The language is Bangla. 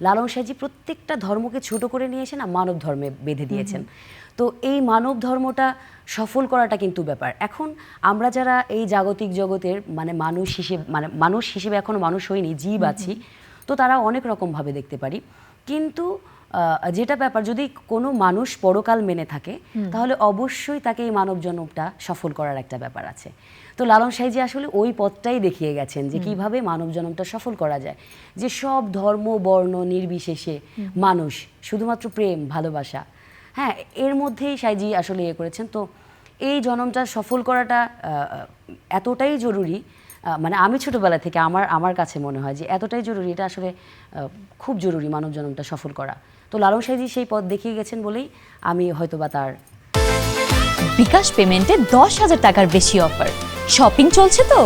লালন সাঁইজি প্রত্যেকটা ধর্মকে ছোট করে নিয়ে এসে না মানব ধর্মে বেঁধে দিয়েছেন। তো এই মানব ধর্মটা সফল করাটা কিন্তু ব্যাপার। এখন আমরা যারা এই জাগতিক জগতের মানে মানুষ হিসেবে এখনো মানুষ হইনি, জীব আছি, তো তারা অনেক রকমভাবে দেখতে পারি। কিন্তু যেটা ব্যাপার, যদি কোনো মানুষ পরকাল মেনে থাকে তাহলে অবশ্যই তাকে এই মানব জন্মটা সফল করার একটা ব্যাপার আছে। তো লালন সাঁইজি আসলে ওই পথটাই দেখিয়ে গেছেন যে কিভাবে মানব জন্মটা সফল করা যায়, যে সব ধর্ম বর্ণ নির্বিশেষে মানুষ শুধুমাত্র প্রেম ভালোবাসা, হ্যাঁ, এর মধ্যেই সাঁইজি আসলে ইয়ে করেছেন। তো এই জন্মটা সফল করাটা এতটাই জরুরি, মানে আমি ছোটবেলা থেকে আমার কাছে মনে হয় যে এতটাই জরুরি, এটা আসলে খুব জরুরি মানব জন্মটা সফল করা। তো লালন সাঁইজি সেই পথ দেখিয়ে গেছেন বলেই আমি হয়তোবা তার। বিকাশ পেমেন্টে 10,000 টাকার বেশি অফার, শপিং চলছে তো।